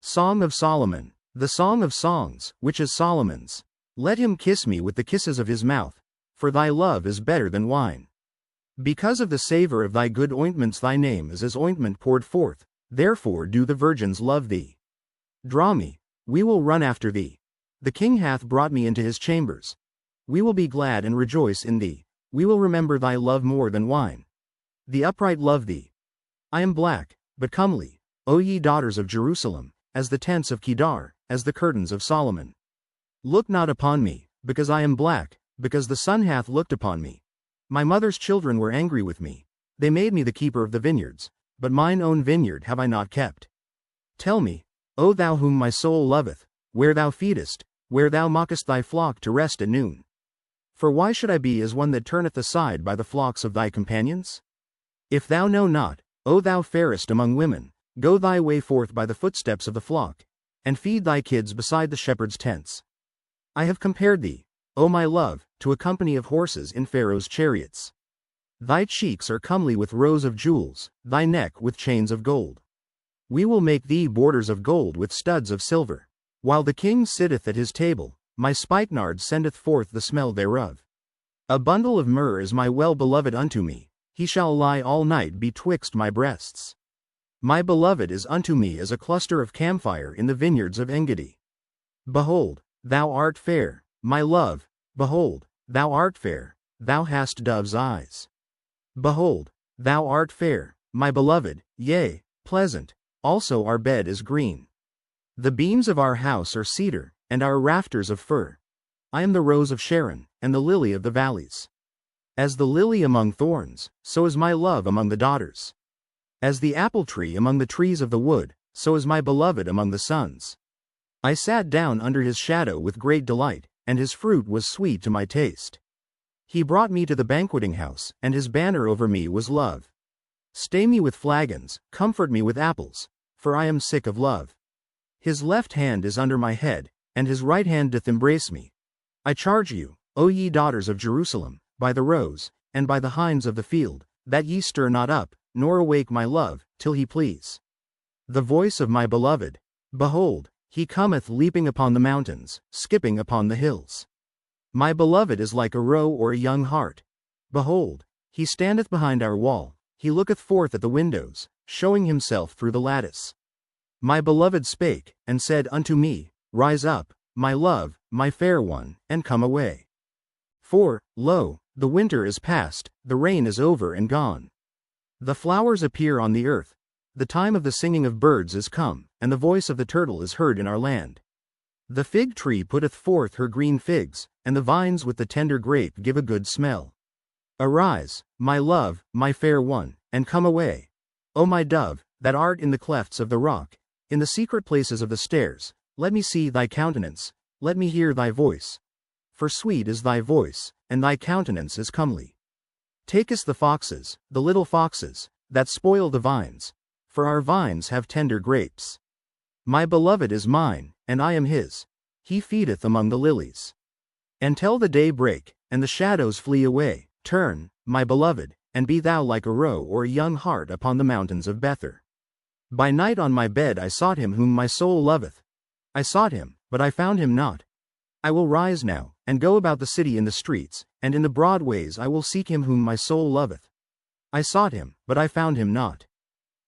Song of Solomon, the Song of Songs, which is Solomon's. Let him kiss me with the kisses of his mouth, for thy love is better than wine. Because of the savor of thy good ointments thy name is as ointment poured forth, therefore do the virgins love thee. Draw me, we will run after thee. The king hath brought me into his chambers. We will be glad and rejoice in thee, we will remember thy love more than wine. The upright love thee. I am black, but comely, O ye daughters of Jerusalem, as the tents of Kedar, as the curtains of Solomon. Look not upon me, because I am black, because the sun hath looked upon me. My mother's children were angry with me. They made me the keeper of the vineyards, but mine own vineyard have I not kept. Tell me, O thou whom my soul loveth, where thou feedest, where thou mockest thy flock to rest at noon. For why should I be as one that turneth aside by the flocks of thy companions? If thou know not, O thou fairest among women, go thy way forth by the footsteps of the flock, and feed thy kids beside the shepherd's tents. I have compared thee, O my love, to a company of horses in Pharaoh's chariots. Thy cheeks are comely with rows of jewels, thy neck with chains of gold. We will make thee borders of gold with studs of silver. While the king sitteth at his table, my spikenard sendeth forth the smell thereof. A bundle of myrrh is my well-beloved unto me, he shall lie all night betwixt my breasts. My beloved is unto me as a cluster of camphire in the vineyards of Engedi. Behold, thou art fair, my love, behold, thou art fair, thou hast dove's eyes. Behold, thou art fair, my beloved, yea, pleasant, also our bed is green. The beams of our house are cedar, and our rafters of fir. I am the rose of Sharon, and the lily of the valleys. As the lily among thorns, so is my love among the daughters. As the apple tree among the trees of the wood, so is my beloved among the sons. I sat down under his shadow with great delight, and his fruit was sweet to my taste. He brought me to the banqueting house, and his banner over me was love. Stay me with flagons, comfort me with apples, for I am sick of love. His left hand is under my head, and his right hand doth embrace me. I charge you, O ye daughters of Jerusalem, by the roes, and by the hinds of the field, that ye stir not up, nor awake my love, till he please. The voice of my beloved, behold, he cometh leaping upon the mountains, skipping upon the hills. My beloved is like a roe or a young hart. Behold, he standeth behind our wall, he looketh forth at the windows, showing himself through the lattice. My beloved spake, and said unto me, Rise up, my love, my fair one, and come away. For, lo, the winter is past, the rain is over and gone. The flowers appear on the earth, the time of the singing of birds is come, and the voice of the turtle is heard in our land. The fig tree putteth forth her green figs, and the vines with the tender grape give a good smell. Arise, my love, my fair one, and come away. O my dove, that art in the clefts of the rock, in the secret places of the stairs, let me see thy countenance, let me hear thy voice. For sweet is thy voice, and thy countenance is comely. Take us the foxes, the little foxes, that spoil the vines, for our vines have tender grapes. My beloved is mine, and I am his. He feedeth among the lilies. Until the day break, and the shadows flee away, turn, my beloved, and be thou like a roe or a young hart upon the mountains of Bether. By night on my bed I sought him whom my soul loveth. I sought him, but I found him not. I will rise now, and go about the city in the streets, and in the broad ways I will seek him whom my soul loveth. I sought him, but I found him not.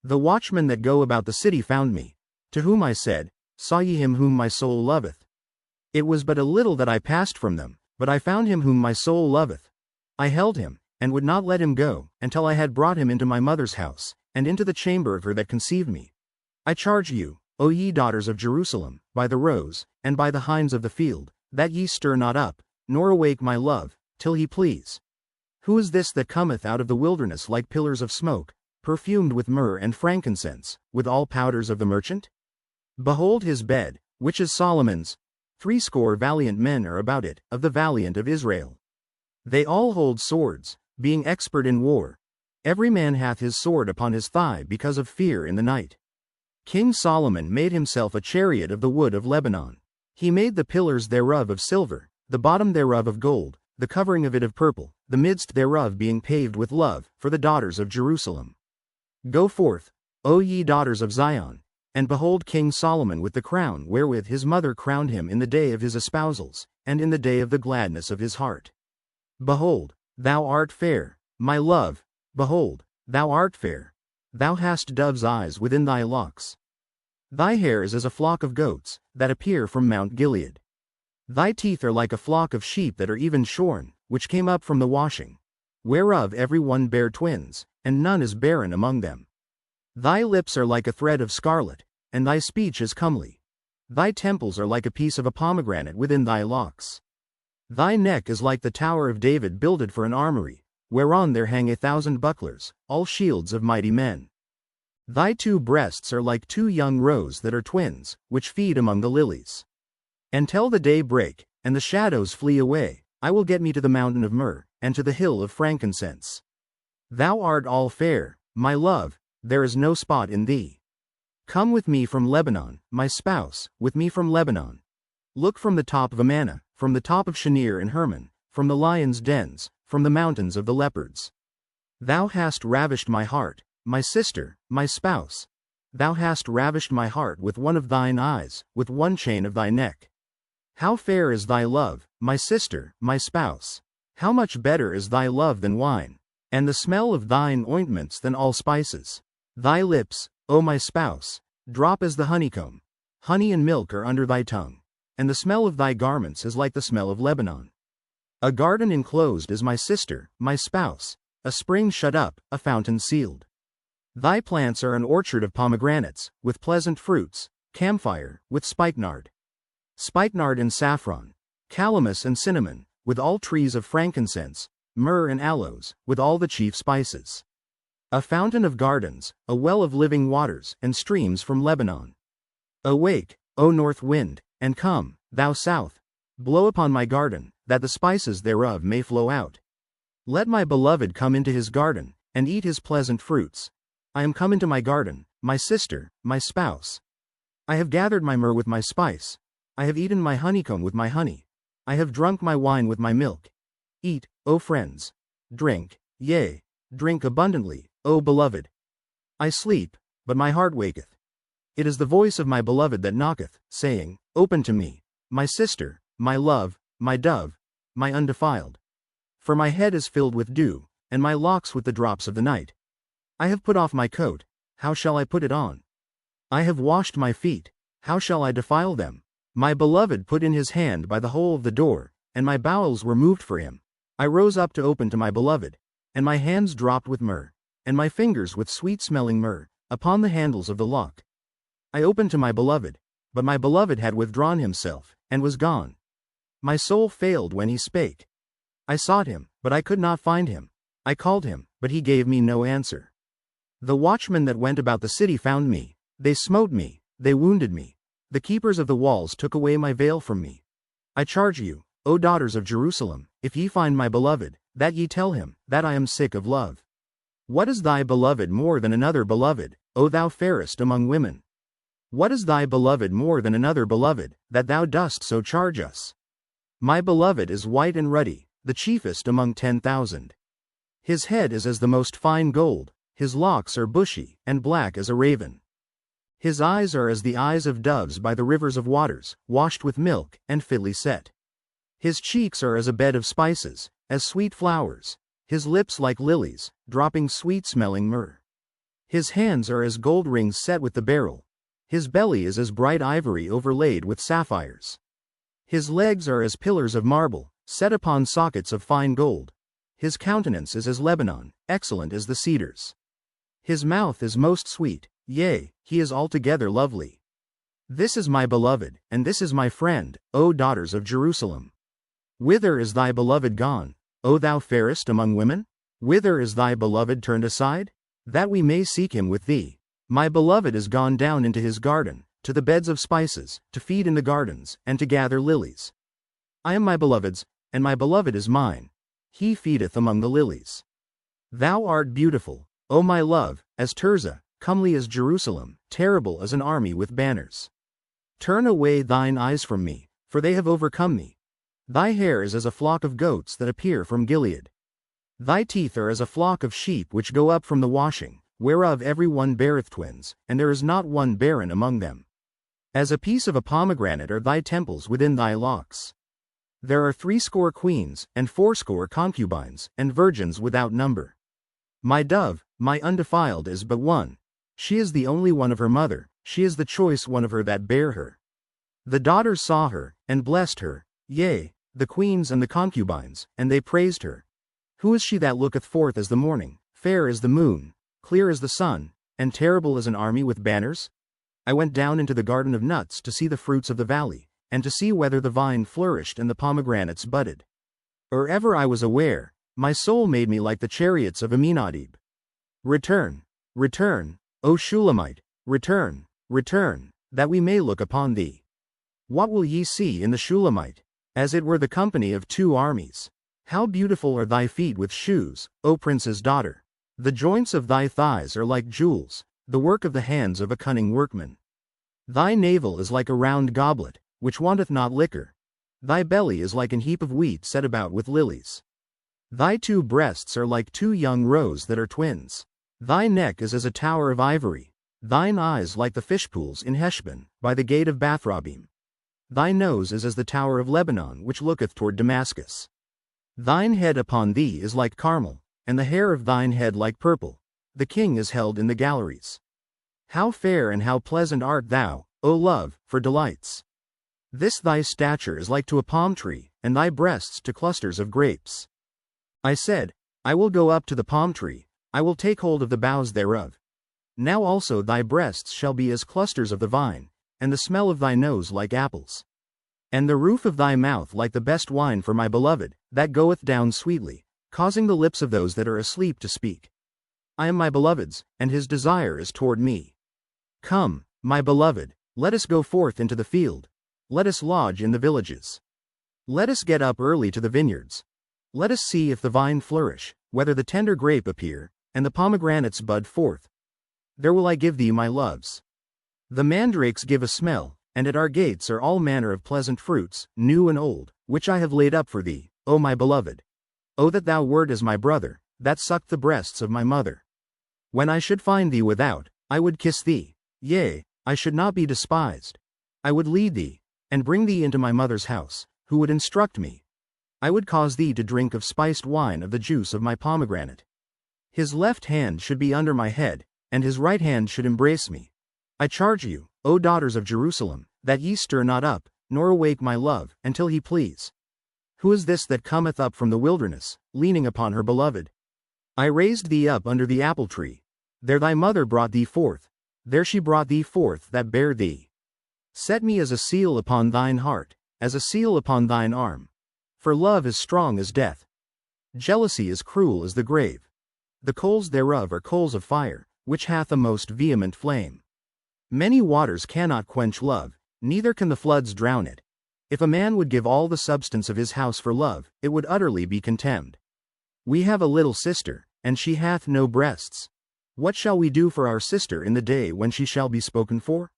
The watchmen that go about the city found me, to whom I said, Saw ye him whom my soul loveth? It was but a little that I passed from them, but I found him whom my soul loveth. I held him, and would not let him go, until I had brought him into my mother's house, and into the chamber of her that conceived me. I charge you, O ye daughters of Jerusalem, by the roes, and by the hinds of the field, that ye stir not up, nor awake my love, till he please. Who is this that cometh out of the wilderness like pillars of smoke, perfumed with myrrh and frankincense, with all powders of the merchant? Behold his bed, which is Solomon's. 80 valiant men are about it, of the valiant of Israel. They all hold swords, being expert in war. Every man hath his sword upon his thigh because of fear in the night. King Solomon made himself a chariot of the wood of Lebanon. He made the pillars thereof of silver, the bottom thereof of gold, the covering of it of purple, the midst thereof being paved with love, for the daughters of Jerusalem. Go forth, O ye daughters of Zion, And behold King Solomon with the crown wherewith his mother crowned him in the day of his espousals, and in the day of the gladness of his heart. Behold, thou art fair, my love, behold, thou art fair. Thou hast dove's eyes within thy locks. Thy hair is as a flock of goats, that appear from Mount Gilead. Thy teeth are like a flock of sheep that are even shorn, which came up from the washing, whereof every one bare twins, and none is barren among them. Thy lips are like a thread of scarlet, and thy speech is comely. Thy temples are like a piece of a pomegranate within thy locks. Thy neck is like the tower of David builded for an armory, whereon there hang 1,000 bucklers, all shields of mighty men. Thy 2 breasts are like 2 young roes that are twins, which feed among the lilies. Until the day break, and the shadows flee away, I will get me to the mountain of myrrh, and to the hill of frankincense. Thou art all fair, my love, there is no spot in thee. Come with me from Lebanon, my spouse, with me from Lebanon. Look from the top of Amana, from the top of Shenir and Hermon, from the lions' dens, from the mountains of the leopards. Thou hast ravished my heart, my sister, my spouse. Thou hast ravished my heart with one of thine eyes, with one chain of thy neck. How fair is thy love, my sister, my spouse. How much better is thy love than wine, and the smell of thine ointments than all spices. Thy lips, O my spouse, drop as the honeycomb. Honey and milk are under thy tongue, and the smell of thy garments is like the smell of Lebanon. A garden enclosed is my sister, my spouse, a spring shut up, a fountain sealed. Thy plants are an orchard of pomegranates, with pleasant fruits, camphire, with spikenard. Spikenard and saffron, calamus and cinnamon, with all trees of frankincense, myrrh and aloes, with all the chief spices. A fountain of gardens, a well of living waters, and streams from Lebanon. Awake, O north wind, and come, thou south, blow upon my garden, that the spices thereof may flow out. Let my beloved come into his garden, and eat his pleasant fruits. I am come into my garden, my sister, my spouse. I have gathered my myrrh with my spice. I have eaten my honeycomb with my honey. I have drunk my wine with my milk. Eat, O friends. Drink, yea, drink abundantly, O beloved. I sleep, but my heart waketh. It is the voice of my beloved that knocketh, saying, Open to me, my sister, my love, my dove, my undefiled. For my head is filled with dew, and my locks with the drops of the night. I have put off my coat, how shall I put it on? I have washed my feet, how shall I defile them? My beloved put in his hand by the hole of the door, and my bowels were moved for him. I rose up to open to my beloved, and my hands dropped with myrrh, and my fingers with sweet-smelling myrrh, upon the handles of the lock. I opened to my beloved, but my beloved had withdrawn himself, and was gone. My soul failed when he spake. I sought him, but I could not find him. I called him, but he gave me no answer. The watchmen that went about the city found me. They smote me, they wounded me. The keepers of the walls took away my veil from me. I charge you, O daughters of Jerusalem, if ye find my beloved, that ye tell him, that I am sick of love. What is thy beloved more than another beloved, O thou fairest among women? What is thy beloved more than another beloved, that thou dost so charge us? My beloved is white and ruddy, the chiefest among 10,000. His head is as the most fine gold, his locks are bushy, and black as a raven. His eyes are as the eyes of doves by the rivers of waters, washed with milk, and fitly set. His cheeks are as a bed of spices, as sweet flowers, his lips like lilies, dropping sweet-smelling myrrh. His hands are as gold rings set with the beryl. His belly is as bright ivory overlaid with sapphires. His legs are as pillars of marble, set upon sockets of fine gold. His countenance is as Lebanon, excellent as the cedars. His mouth is most sweet, yea, he is altogether lovely. This is my beloved, and this is my friend, O daughters of Jerusalem. Whither is thy beloved gone, O thou fairest among women? Whither is thy beloved turned aside? That we may seek him with thee. My beloved is gone down into his garden, to the beds of spices, to feed in the gardens, and to gather lilies. I am my beloved's, and my beloved is mine. He feedeth among the lilies. Thou art beautiful, O my love, as Tirzah, comely as Jerusalem, terrible as an army with banners. Turn away thine eyes from me, for they have overcome me. Thy hair is as a flock of goats that appear from Gilead. Thy teeth are as a flock of sheep which go up from the washing, whereof every one beareth twins, and there is not one barren among them. As a piece of a pomegranate are thy temples within thy locks. There are 80 queens, and 80 concubines, and virgins without number. My dove, my undefiled is but one. She is the only one of her mother, she is the choice one of her that bare her. The daughters saw her, and blessed her, yea, the queens and the concubines, and they praised her. Who is she that looketh forth as the morning, fair as the moon, clear as the sun, and terrible as an army with banners? I went down into the garden of nuts to see the fruits of the valley, and to see whether the vine flourished and the pomegranates budded. Or ever I was aware, my soul made me like the chariots of Aminadab. Return, return, O Shulamite, return, return, that we may look upon thee. What will ye see in the Shulamite? As it were the company of 2 armies. How beautiful are thy feet with shoes, O prince's daughter! The joints of thy thighs are like jewels, the work of the hands of a cunning workman. Thy navel is like a round goblet, which wanteth not liquor. Thy belly is like an heap of wheat set about with lilies. Thy 2 breasts are like 2 young roes that are twins. Thy neck is as a tower of ivory. Thine eyes like the fishpools in Heshbon, by the gate of Bathrabbim. Thy nose is as the tower of Lebanon which looketh toward Damascus. Thine head upon thee is like Carmel, and the hair of thine head like purple. The king is held in the galleries. How fair and how pleasant art thou, O love, for delights! This thy stature is like to a palm tree, and thy breasts to clusters of grapes. I said, I will go up to the palm tree, I will take hold of the boughs thereof. Now also thy breasts shall be as clusters of the vine, and the smell of thy nose like apples. And the roof of thy mouth like the best wine for my beloved, that goeth down sweetly, causing the lips of those that are asleep to speak. I am my beloved's, and his desire is toward me. Come, my beloved, let us go forth into the field. Let us lodge in the villages. Let us get up early to the vineyards. Let us see if the vine flourish, whether the tender grape appear, and the pomegranates bud forth. There will I give thee my loves. The mandrakes give a smell, and at our gates are all manner of pleasant fruits, new and old, which I have laid up for thee, O my beloved. O that thou wert as my brother, that sucked the breasts of my mother. When I should find thee without, I would kiss thee, yea, I should not be despised. I would lead thee, and bring thee into my mother's house, who would instruct me. I would cause thee to drink of spiced wine of the juice of my pomegranate. His left hand should be under my head, and his right hand should embrace me. I charge you, O daughters of Jerusalem, that ye stir not up, nor awake my love, until he please. Who is this that cometh up from the wilderness, leaning upon her beloved? I raised thee up under the apple tree. There thy mother brought thee forth. There she brought thee forth that bare thee. Set me as a seal upon thine heart, as a seal upon thine arm. For love is strong as death. Jealousy is cruel as the grave. The coals thereof are coals of fire, which hath a most vehement flame. Many waters cannot quench love, neither can the floods drown it. If a man would give all the substance of his house for love, it would utterly be contemned. We have a little sister, and she hath no breasts. What shall we do for our sister in the day when she shall be spoken for?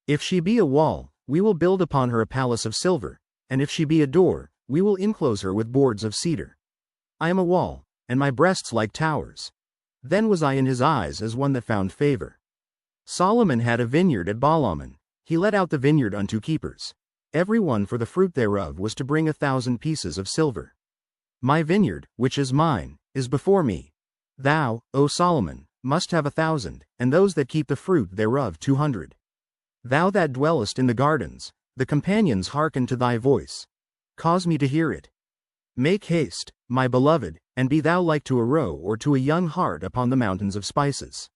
If she be a wall, we will build upon her a palace of silver, and if she be a door, we will enclose her with boards of cedar. I am a wall, and my breasts like towers. Then was I in his eyes as one that found favor. Solomon had a vineyard at Baalamon. He let out the vineyard unto keepers. Every one for the fruit thereof was to bring 1,000 pieces of silver. My vineyard, which is mine, is before me. Thou, O Solomon, must have 1,000, and those that keep the fruit thereof 200. Thou that dwellest in the gardens, the companions hearken to thy voice. Cause me to hear it. Make haste, my beloved, and be thou like to a roe or to a young hart upon the mountains of spices.